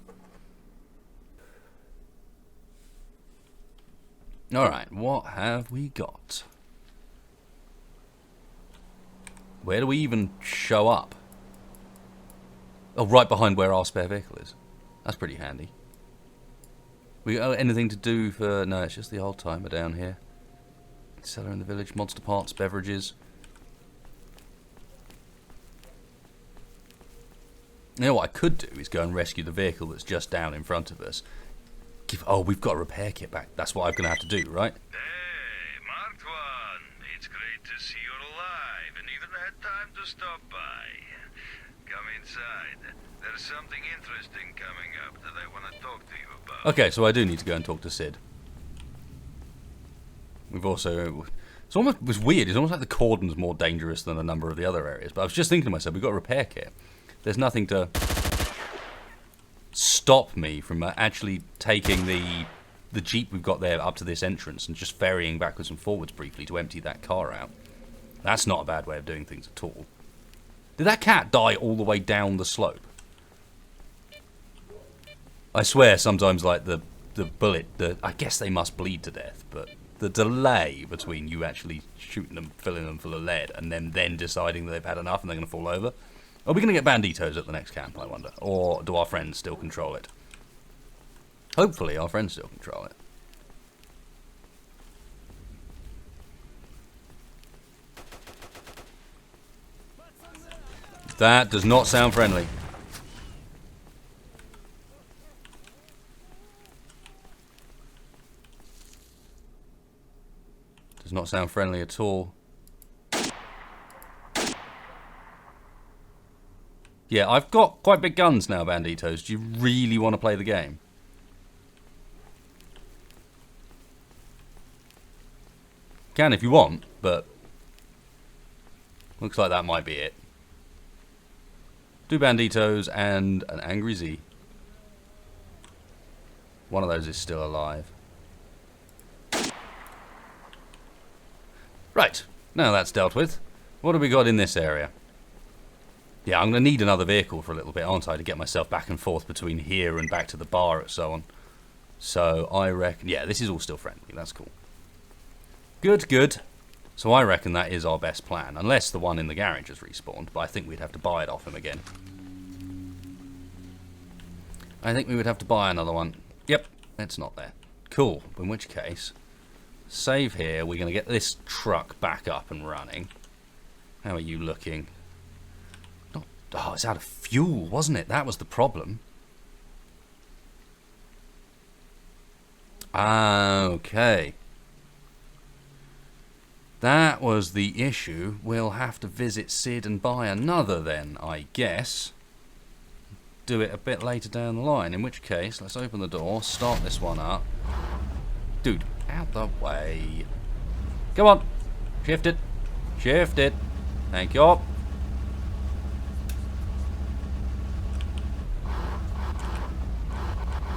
Alright, what have we got? Where do we even show up? Oh, right behind where our spare vehicle is. That's pretty handy. We got anything to do for... No, it's just the old timer down here. Cellar in the village, monster parts, beverages. You know what I could do is go and rescue the vehicle that's just down in front of us. Oh, we've got a repair kit back. That's what I'm going to have to do, right? Hey, Marked One. It's great to see you're alive and even had time to stop by. Come inside. There's something interesting coming up that I want to talk to you about. Okay, so I do need to go and talk to Sid. We've also... It's weird. It's almost like the cordon's more dangerous than a number of the other areas. But I was just thinking to myself, we've got a repair kit. There's nothing to stop me from actually taking the Jeep we've got there up to this entrance and just ferrying backwards and forwards briefly to empty that car out. That's not a bad way of doing things at all. Did that cat die all the way down the slope? I swear sometimes like the bullet, I guess they must bleed to death, but the delay between you actually shooting them, filling them full of lead, and then deciding that they've had enough and they're going to fall over. Are we going to get banditos at the next camp, I wonder? Or do our friends still control it? Hopefully our friends still control it. That does not sound friendly. Does not sound friendly at all. Yeah, I've got quite big guns now, banditos. Do you really want to play the game? Can if you want, but looks like that might be it. 2 banditos and an angry Z. One of those is still alive. Right, now that's dealt with. What have we got in this area? Yeah, I'm going to need another vehicle for a little bit, aren't I, to get myself back and forth between here and back to the bar and so on. So I reckon, yeah, this is all still friendly. That's cool. Good, good. So I reckon that is our best plan, unless the one in the garage has respawned, but I think we'd have to buy it off him again. I think we would have to buy another one. Yep, it's not there. Cool, in which case, save here. We're going to get this truck back up and running. How are you looking? Oh, it's out of fuel, wasn't it? That was the problem. Okay. That was the issue. We'll have to visit Sid and buy another then, I guess. Do it a bit later down the line, in which case, let's open the door, start this one up. Dude, out the way. Come on. Shift it. Shift it. Thank you.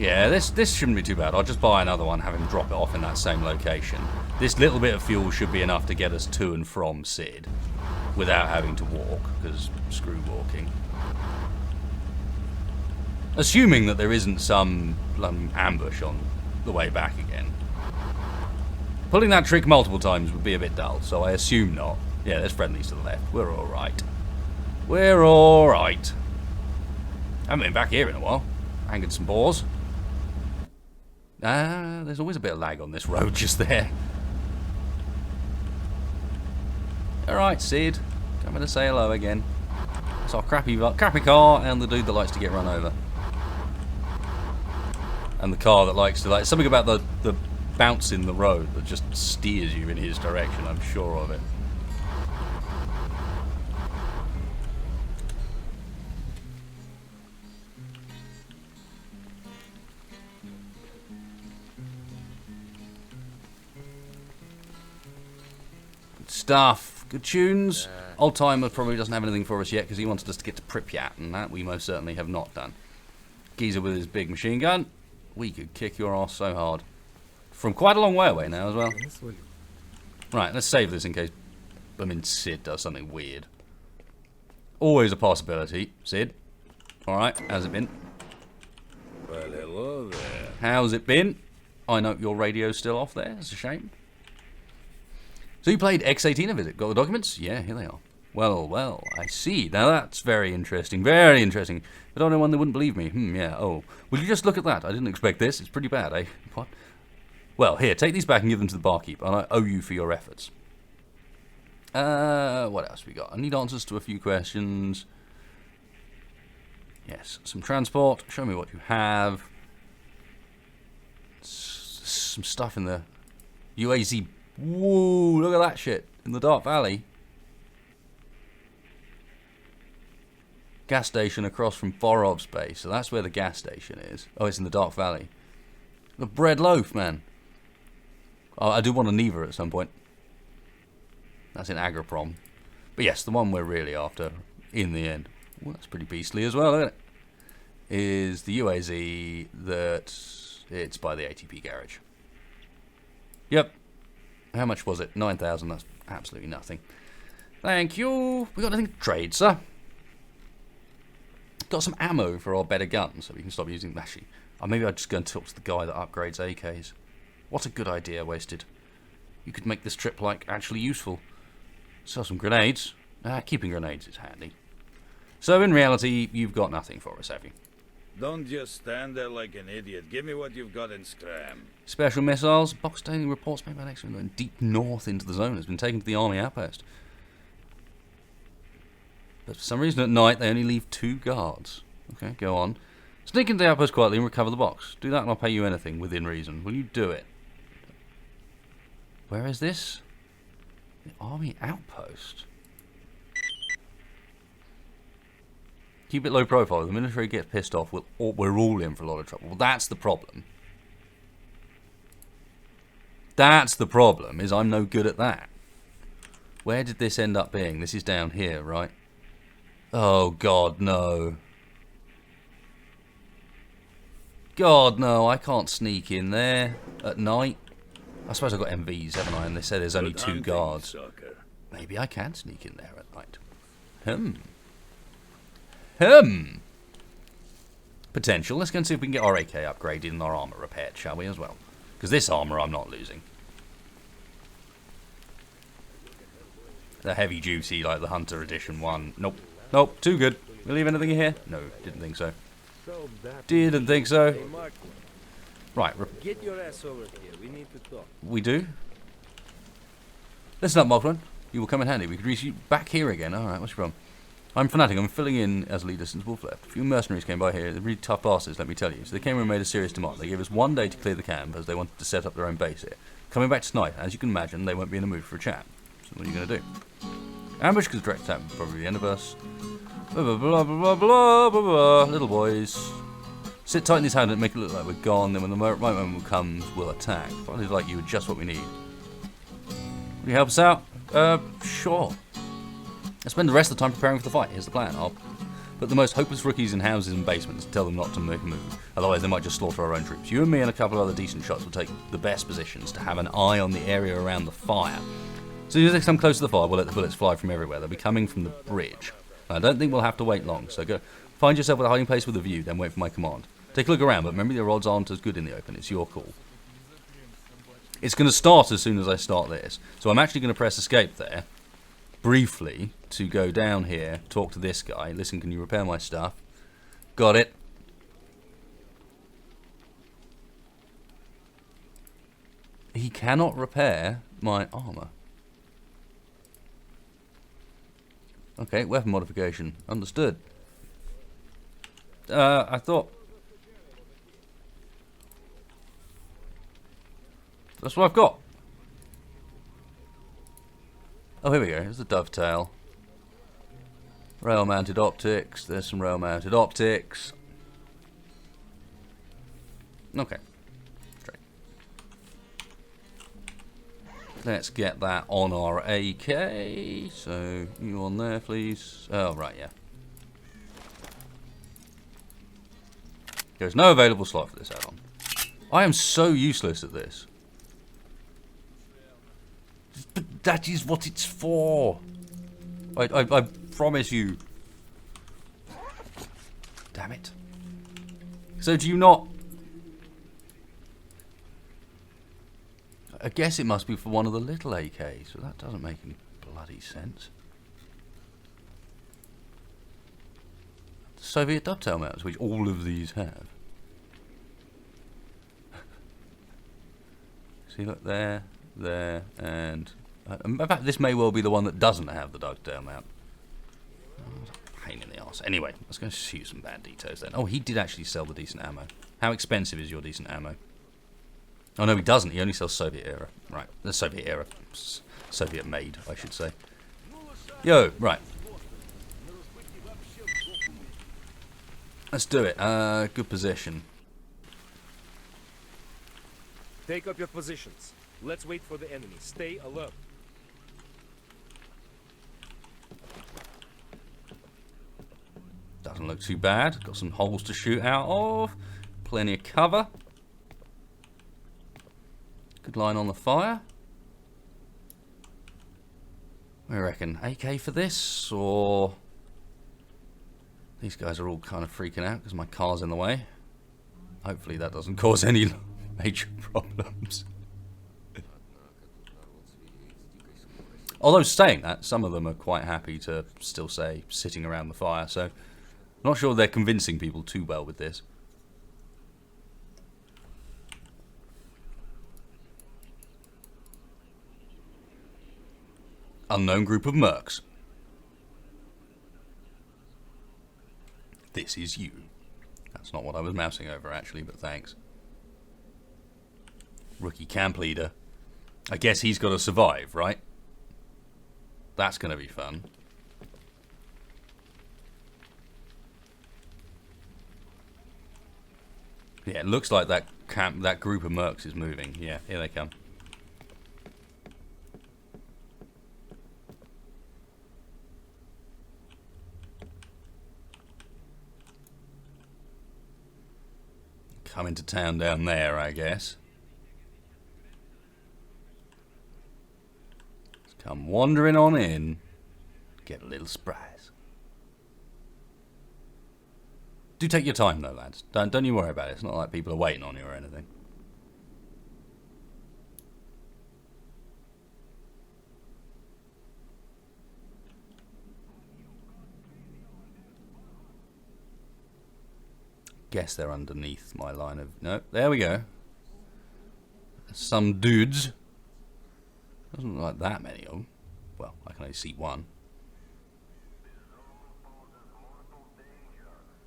Yeah, this shouldn't be too bad. I'll just buy another one, have him drop it off in that same location. This little bit of fuel should be enough to get us to and from Sid without having to walk, because screw walking. Assuming that there isn't some ambush on the way back again. Pulling that trick multiple times would be a bit dull, so I assume not. Yeah, there's friendlies to the left. We're alright. We're alright. Haven't been back here in a while. Hanging some boars. There's always a bit of lag on this road just there. Alright, Sid. Coming to say hello again. It's our crappy car and the dude that likes to get run over. And the car that likes to, something about the bounce in the road that just steers you in his direction, I'm sure of it. Stuff. Good tunes. Old Timer probably doesn't have anything for us yet because he wanted us to get to Pripyat, and that we most certainly have not done. Geezer with his big machine gun. We could kick your ass so hard. From quite a long way away now as well. Right, let's save this in case Sid does something weird. Always a possibility. Sid. Alright, how's it been? Well, hello there. How's it been? I note your radio's still off there. It's a shame. So you played X18 a visit. Got the documents? Yeah, here they are. Well, well, I see. Now that's very interesting. Very interesting. But I don't know when they wouldn't believe me. Yeah, oh. Will you just look at that? I didn't expect this. It's pretty bad, eh? What? Well, here, take these back and give them to the barkeep. And I owe you for your efforts. What else we got? I need answers to a few questions. Yes, some transport. Show me what you have. Some stuff in the UAZ. Whoa, look at that shit in the Dark Valley. Gas station across from Forov's base. So that's where the gas station is. Oh, it's in the Dark Valley. The bread loaf, man. Oh, I do want a Neva at some point. That's in Agroprom. But yes, the one we're really after in the end. Well, that's pretty beastly as well, isn't it? Is the UAZ that it's by the ATP garage. Yep. How much was it? 9,000. That's absolutely nothing. Thank you. We got anything to trade, sir? Got some ammo for our better guns, so we can stop using Mashy. Or maybe I'll just go and talk to the guy that upgrades AKs. What a good idea, Wasted. You could make this trip, like, actually useful. Sell some grenades. Keeping grenades is handy. So, in reality, you've got nothing for us, have you? Don't just stand there like an idiot. Give me what you've got and scram. Special missiles. Box daily reports made by an X-Men going deep north into the zone has been taken to the army outpost. But for some reason at night they only leave 2 guards. Okay, go on. Sneak into the outpost quietly and recover the box. Do that and I'll pay you anything within reason. Will you do it? Where is this? The army outpost. Keep it low profile. If the military gets pissed off, we're all in for a lot of trouble. Well, that's the problem. That's the problem, is I'm no good at that. Where did this end up being? This is down here, right? Oh, God, no. God, no, I can't sneak in there at night. I suppose I've got MVs, haven't I? And they say there's only 2 guards. Maybe I can sneak in there at night. Potential. Let's go and see if we can get our AK upgraded and our armor repaired, shall we, as well? Because this armor I'm not losing. The heavy duty, like the Hunter Edition one. Nope. Nope, too good. We leave anything in here? No, didn't think so. Didn't think so. Right. Get your ass over here. We need to talk. We do? Listen up, Moglin. You will come in handy. We could reach you back here again. Alright, what's your problem? I'm Fanatic. I'm filling in as leader since Wolf left. A few mercenaries came by here. They're really tough bastards, let me tell you. So they came and made a serious demand. They gave us 1 day to clear the camp as they wanted to set up their own base here. Coming back tonight, as you can imagine, they won't be in the mood for a chat. So what are you going to do? Ambush because direct attack will probably the end of us. Blah, blah, blah, blah, blah, blah, blah. Little boys. Sit tight in his hand and make it look like we're gone. Then when the right moment comes, we'll attack. Probably like you are just what we need. Will you help us out? Sure. I'll spend the rest of the time preparing for the fight. Here's the plan. I'll put the most hopeless rookies in houses and basements and tell them not to make a move. Otherwise, they might just slaughter our own troops. You and me and a couple of other decent shots will take the best positions to have an eye on the area around the fire. As soon as they come close to the fire, we'll let the bullets fly from everywhere. They'll be coming from the bridge. I don't think we'll have to wait long, so go find yourself with a hiding place with a view, then wait for my command. Take a look around, but remember your odds aren't as good in the open. It's your call. It's going to start as soon as I start this. So I'm actually going to press escape there, briefly, to go down here, talk to this guy. Listen, can you repair my stuff? Got it. He cannot repair my armor. Okay, weapon modification. Understood. I thought... That's what I've got. Oh, here we go. Here's the dovetail. Rail-mounted optics. There's some rail-mounted optics. Okay. Straight. Let's get that on our AK. So, you on there, please. Oh, right, yeah. There's no available slot for this add-on. I am so useless at this. But that is what it's for. I promise you. Damn it. So do you not... I guess it must be for one of the little AKs, but that doesn't make any bloody sense. The Soviet dovetail mounts, which all of these have. See, look, there, and... in fact, this may well be the one that doesn't have the dovetail mount. Oh, pain in the arse. Anyway, let's go shoot some banditos then. Oh, he did actually sell the decent ammo. How expensive is your decent ammo? Oh, no, he doesn't. He only sells Soviet era. Right, the Soviet era. Soviet made, I should say. Yo, right. Let's do it. Good position. Take up your positions. Let's wait for the enemy. Stay alert. Doesn't look too bad. Got some holes to shoot out of. Plenty of cover. Good line on the fire. What do you reckon? AK for this, or... These guys are all kind of freaking out because my car's in the way. Hopefully that doesn't cause any major problems. Although saying that, some of them are quite happy to still say sitting around the fire, so I'm not sure they're convincing people too well with this. Unknown group of mercs. This is you. That's not what I was mousing over actually, but thanks. Rookie camp leader. I guess he's got to survive, right? That's going to be fun. Yeah, it looks like that group of mercs is moving. Yeah, here they come. Coming to town down there, I guess. Let's come wandering on in. Get a little surprise. Do take your time though, lads. Don't you worry about it. It's not like people are waiting on you or anything. Guess they're underneath my line of... No, there we go. Some dudes. Doesn't look like that many of them. Well, I can only see one.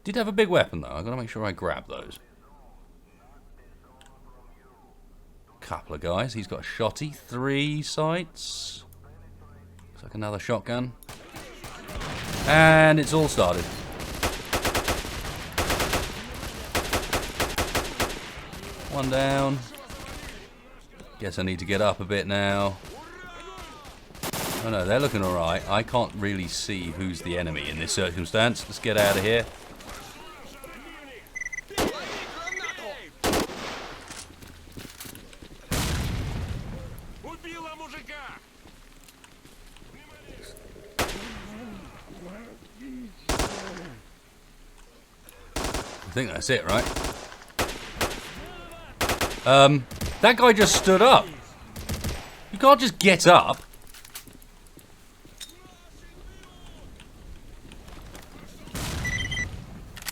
Did have a big weapon though. I've got to make sure I grab those. Couple of guys. He's got a shotty. 3 sights. Looks like another shotgun. And it's all started. One down. Guess I need to get up a bit now. Oh no, they're looking alright. I can't really see who's the enemy in this circumstance. Let's get out of here. I think that's it, right? That guy just stood up. You can't just get up.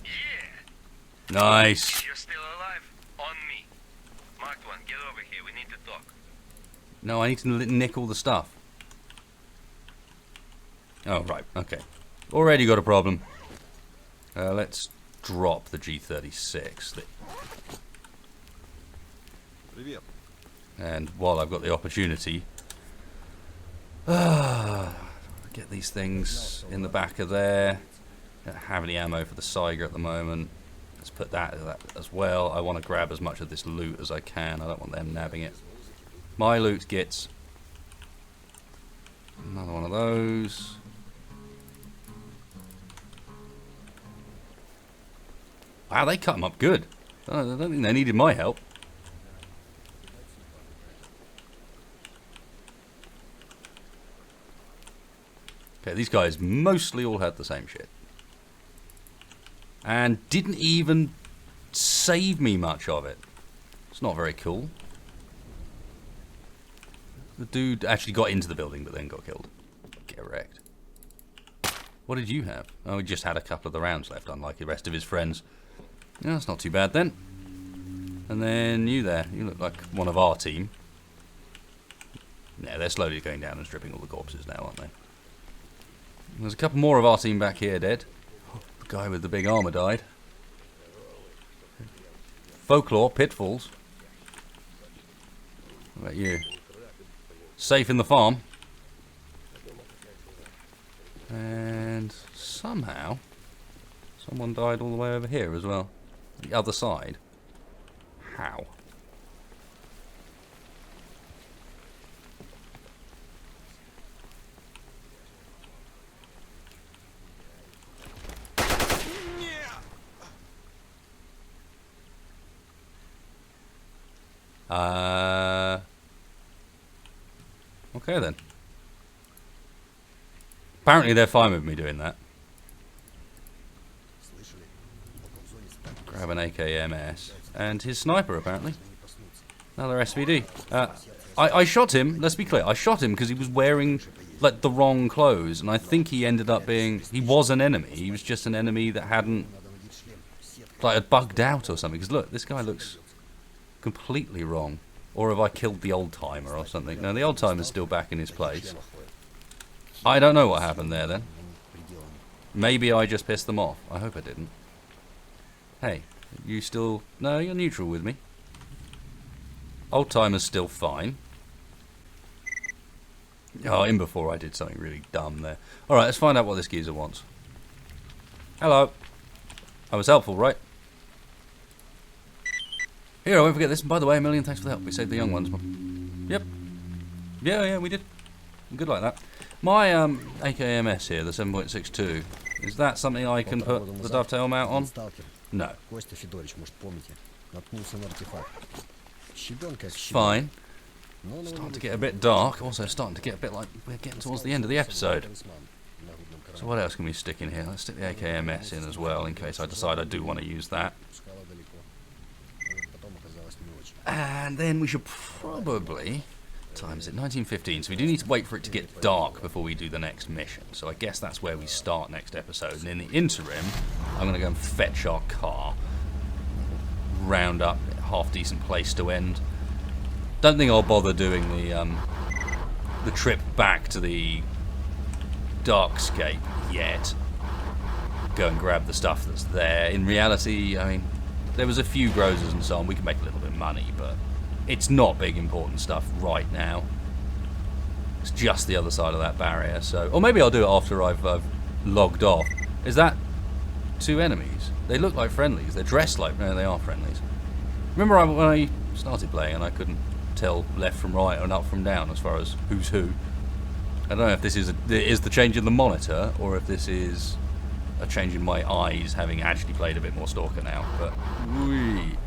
Yeah. Nice. You're still alive? On me. Marked one, get over here. We need to talk. No, I need to nick all the stuff. Oh, right. Okay. Already got a problem. Let's drop the G36. And while I've got the opportunity, get these things in the back of there. Don't have any ammo for the Saiga at the moment. Let's put that as well. I want to grab as much of this loot as I can. I don't want them nabbing it. My loot gets another one of those. Wow, they cut them up good. I don't think they needed my help. Okay, these guys mostly all had the same shit. And didn't even save me much of it. It's not very cool. The dude actually got into the building but then got killed. Get wrecked. What did you have? Oh, he just had a couple of the rounds left, unlike the rest of his friends. Yeah, that's not too bad then. And then you there. You look like one of our team. Yeah, they're slowly going down and stripping all the corpses now, aren't they? There's a couple more of our team back here dead. Guy with the big armor died. Folklore, pitfalls. What about you? Safe in the farm. And somehow, someone died all the way over here as well. The other side. How? Okay then. Apparently they're fine with me doing that. Grab an AKMS. And his sniper, apparently. Another SVD. I shot him, let's be clear, I shot him because he was wearing, like, the wrong clothes. And I think he ended up being, he was an enemy. He was just an enemy that hadn't, like, had bugged out or something. Because look, this guy looks completely wrong. Or have I killed the old timer or something? No, the old timer's still back in his place. I don't know what happened there then. Maybe I just pissed them off. I hope I didn't. Hey, you still... No, you're neutral with me. Old timer's still fine. Oh, in before I did something really dumb there. Alright, let's find out what this geezer wants. Hello. I was helpful, right? Here, I won't forget this. And by the way, a million thanks for the help. We saved the young ones. Yep. Yeah, we did. Good like that. My AKMS here, the 7.62, is that something I can put the dovetail mount on? No. Fine. Starting to get a bit dark. Also starting to get a bit like we're getting towards the end of the episode. So what else can we stick in here? Let's stick the AKMS in as well, in case I decide I do want to use that. And then we should probably... Time is it? 19:15. So we do need to wait for it to get dark before we do the next mission. So I guess that's where we start next episode. And in the interim, I'm going to go and fetch our car. Round up a half-decent place to end. Don't think I'll bother doing the trip back to the Darkscape yet. Go and grab the stuff that's there. In reality, I mean, there was a few grozers and so on. We can make a little bit of money, but it's not big important stuff right now. It's just the other side of that barrier. So, or maybe I'll do it after I've logged off. Is that two enemies? They look like friendlies. They're dressed like... No, they are friendlies. Remember when I started playing and I couldn't tell left from right and up from down as far as who's who? I don't know if this is the change in the monitor or if this is a change in my eyes, having actually played a bit more Stalker now. But whee.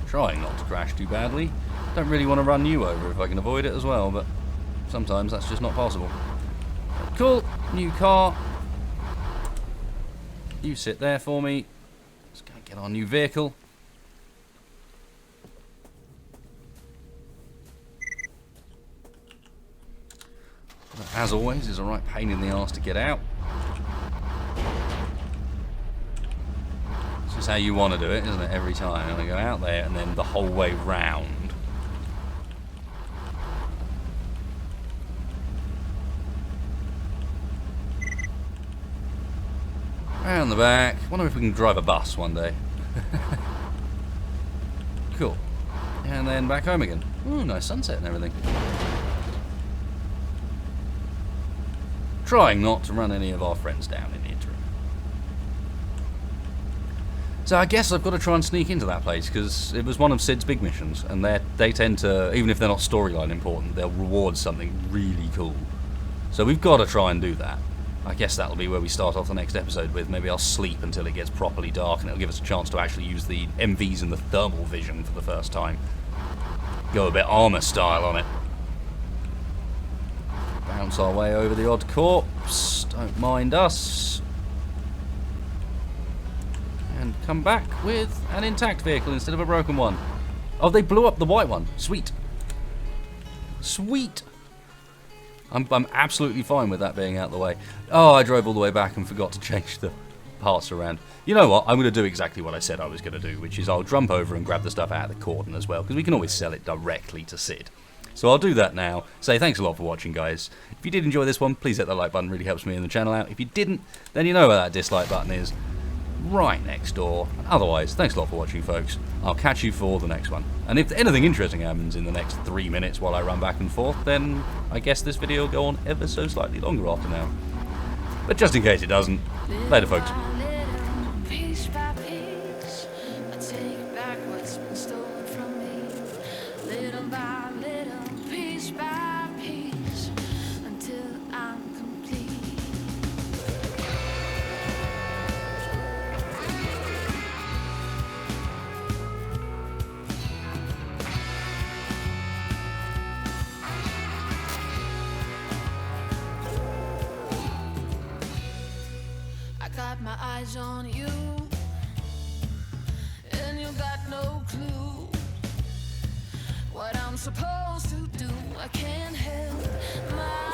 Trying not to crash too badly. Don't really want to run you over if I can avoid it as well, but sometimes that's just not possible. Cool, new car. You sit there for me. Let's go get our new vehicle. That, as always, is a right pain in the arse to get out. This is how you want to do it, isn't it? Every time. I'm going to go out there and then the whole way round. Round the back. Wonder if we can drive a bus one day. Cool. And then back home again. Ooh, nice sunset and everything. Trying not to run any of our friends down in the interim. So I guess I've got to try and sneak into that place because it was one of Sid's big missions, and they tend to, even if they're not storyline important, they'll reward something really cool. So we've got to try and do that. I guess that'll be where we start off the next episode with. Maybe I'll sleep until it gets properly dark and it'll give us a chance to actually use the MVs and the thermal vision for the first time. Go a bit armor style on it. Bounce our way over the odd corpse. Don't mind us. And come back with an intact vehicle instead of a broken one. Oh, they blew up the white one. Sweet. Sweet. I'm absolutely fine with that being out of the way. Oh, I drove all the way back and forgot to change the parts around. You know what? I'm going to do exactly what I said I was going to do, which is I'll jump over and grab the stuff out of the cordon as well, because we can always sell it directly to Sid. So I'll do that now. Say thanks a lot for watching, guys. If you did enjoy this one, please hit that like button, really helps me and the channel out. If you didn't, then you know where that dislike button is, right next door. Otherwise, thanks a lot for watching, folks. I'll catch you for the next one. And if anything interesting happens in the next 3 minutes while I run back and forth, then I guess this video will go on ever so slightly longer after now. But just in case it doesn't, later, folks. Piece by piece, I take back what's been stolen from me. Little by little, piece by piece, until I'm complete. I got my eyes on you, and you got no clue what I'm supposed to do. I can't help my